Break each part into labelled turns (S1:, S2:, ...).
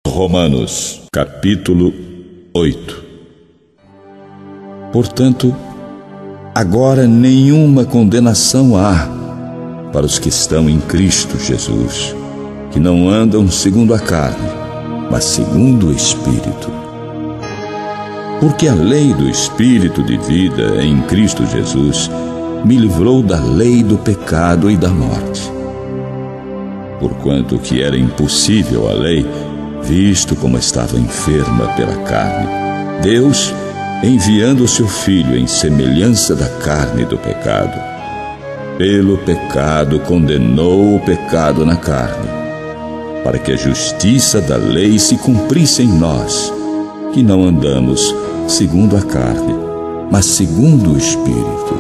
S1: Romanos, capítulo 8. Portanto, agora nenhuma condenação há para os que estão em Cristo Jesus, que não andam segundo a carne, mas segundo o Espírito. Porque a lei do Espírito de vida em Cristo Jesus me livrou da lei do pecado e da morte. Porquanto que era impossível a lei, visto como estava enferma pela carne, Deus, enviando o seu Filho em semelhança da carne do pecado, pelo pecado condenou o pecado na carne, para que a justiça da lei se cumprisse em nós, que não andamos segundo a carne, mas segundo o Espírito.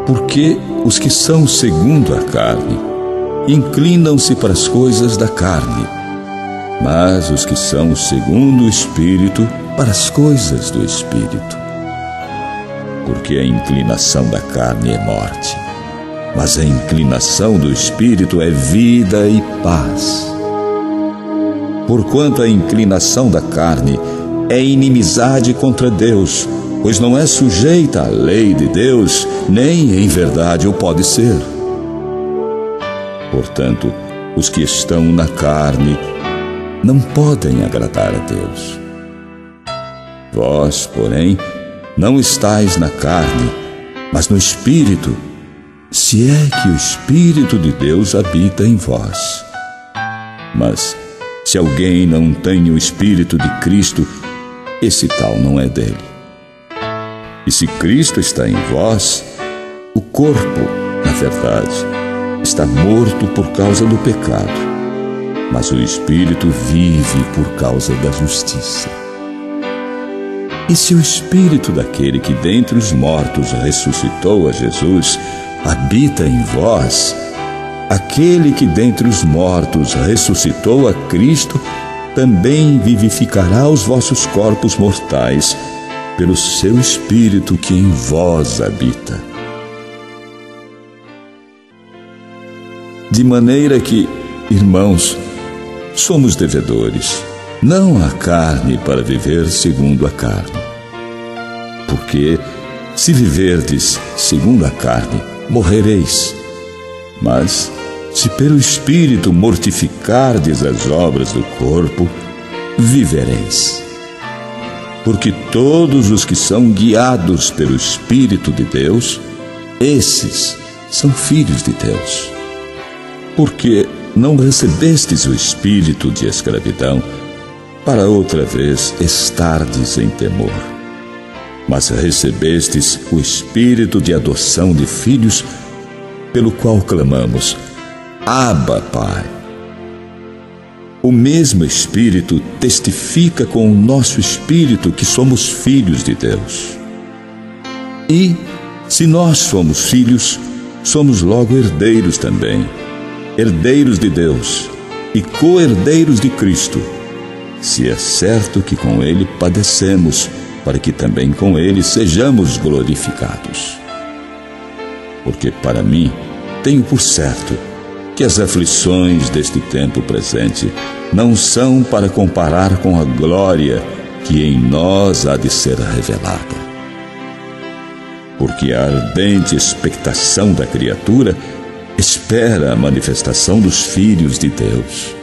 S1: Porque os que são segundo a carne inclinam-se para as coisas da carne, mas os que são segundo o Espírito para as coisas do Espírito. Porque a inclinação da carne é morte, mas a inclinação do Espírito é vida e paz. Porquanto a inclinação da carne é inimizade contra Deus, pois não é sujeita à lei de Deus, nem em verdade o pode ser. Portanto, os que estão na carne não podem agradar a Deus. Vós, porém, não estáis na carne, mas no Espírito, se é que o Espírito de Deus habita em vós. Mas, se alguém não tem o Espírito de Cristo, esse tal não é dele. E se Cristo está em vós, o corpo, na verdade, está morto por causa do pecado, mas o Espírito vive por causa da justiça. E se o Espírito daquele que dentre os mortos ressuscitou a Jesus habita em vós, aquele que dentre os mortos ressuscitou a Cristo também vivificará os vossos corpos mortais pelo seu Espírito que em vós habita. De maneira que, irmãos, somos devedores, não à carne para viver segundo a carne. Porque, se viverdes segundo a carne, morrereis. Mas, se pelo Espírito mortificardes as obras do corpo, vivereis. Porque todos os que são guiados pelo Espírito de Deus, esses são filhos de Deus. Porque não recebestes o espírito de escravidão, para outra vez estardes em temor, mas recebestes o espírito de adoção de filhos, pelo qual clamamos: Abba, Pai. O mesmo Espírito testifica com o nosso espírito que somos filhos de Deus. E, se nós somos filhos, somos logo herdeiros também, herdeiros de Deus e co-herdeiros de Cristo, se é certo que com Ele padecemos, para que também com Ele sejamos glorificados. Porque para mim, tenho por certo que as aflições deste tempo presente não são para comparar com a glória que em nós há de ser revelada. Porque a ardente expectação da criatura espera a manifestação dos filhos de Deus.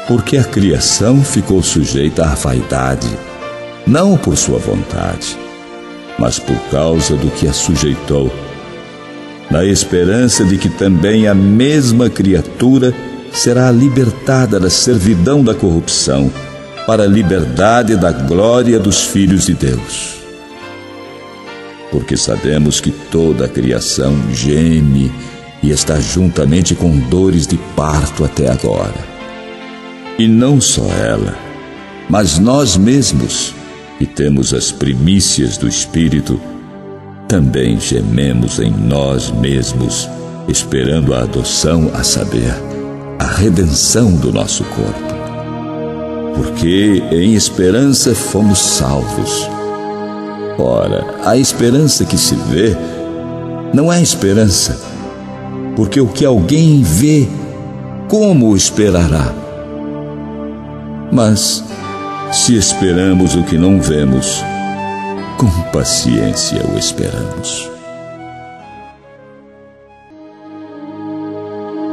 S1: Porque a criação ficou sujeita à vaidade, não por sua vontade, mas por causa do que a sujeitou, na esperança de que também a mesma criatura será libertada da servidão da corrupção para a liberdade da glória dos filhos de Deus. Porque sabemos que toda a criação geme e está juntamente com dores de parto até agora. E não só ela, mas nós mesmos, que temos as primícias do Espírito, também gememos em nós mesmos, esperando a adoção, a saber, a redenção do nosso corpo. Porque em esperança fomos salvos. Ora, a esperança que se vê não é esperança, porque o que alguém vê, como o esperará? Mas, se esperamos o que não vemos, com paciência o esperamos.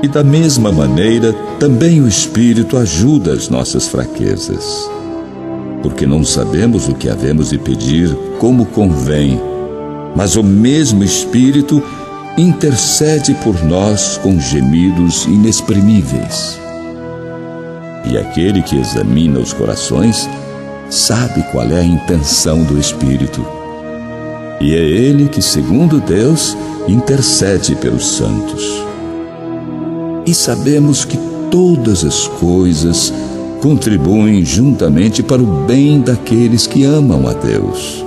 S1: E da mesma maneira, também o Espírito ajuda as nossas fraquezas, porque não sabemos o que havemos de pedir como convém, mas o mesmo Espírito intercede por nós com gemidos inexprimíveis. E aquele que examina os corações sabe qual é a intenção do Espírito. E é ele que, segundo Deus, intercede pelos santos. E sabemos que todas as coisas contribuem juntamente para o bem daqueles que amam a Deus,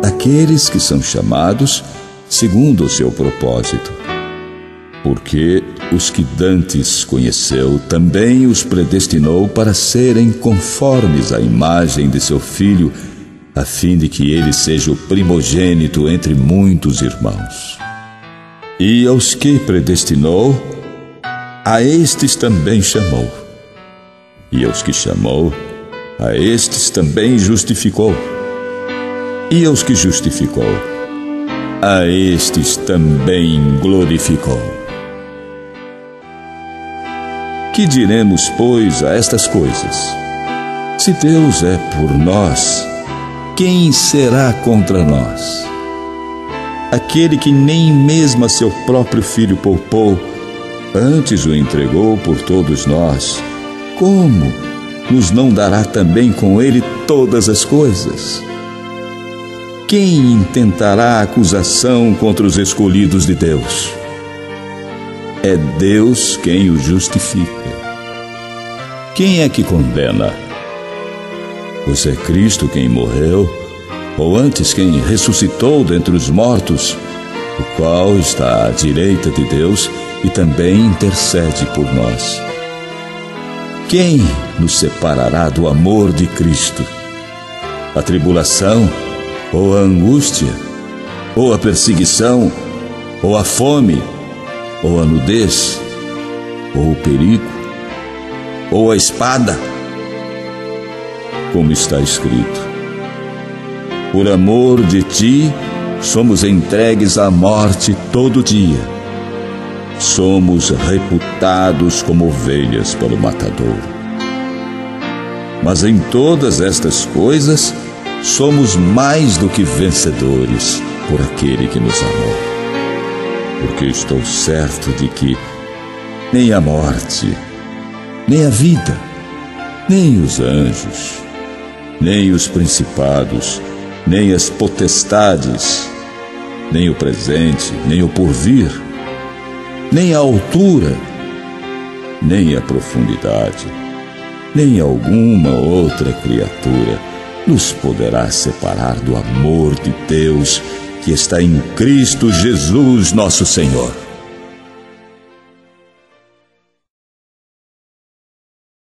S1: daqueles que são chamados segundo o seu propósito. Porque os que dantes conheceu, também os predestinou para serem conformes à imagem de seu Filho, a fim de que ele seja o primogênito entre muitos irmãos. E aos que predestinou, a estes também chamou. E aos que chamou, a estes também justificou. E aos que justificou, a estes também glorificou. Que diremos, pois, a estas coisas? Se Deus é por nós, quem será contra nós? Aquele que nem mesmo a seu próprio Filho poupou, antes o entregou por todos nós, como nos não dará também com ele todas as coisas? Quem intentará acusação contra os escolhidos de Deus? É Deus quem o justifica. Quem é que condena? Pois é Cristo quem morreu, ou antes quem ressuscitou dentre os mortos, o qual está à direita de Deus e também intercede por nós. Quem nos separará do amor de Cristo? A tribulação, ou a angústia, ou a perseguição, ou a fome, ou a nudez, ou o perigo, ou a espada? Como está escrito: por amor de ti, somos entregues à morte todo dia. Somos reputados como ovelhas pelo matador. Mas em todas estas coisas, somos mais do que vencedores por aquele que nos amou. Porque estou certo de que nem a morte, nem a vida, nem os anjos, nem os principados, nem as potestades, nem o presente, nem o porvir, nem a altura, nem a profundidade, nem alguma outra criatura nos poderá separar do amor de Deus que está em Cristo Jesus, nosso Senhor.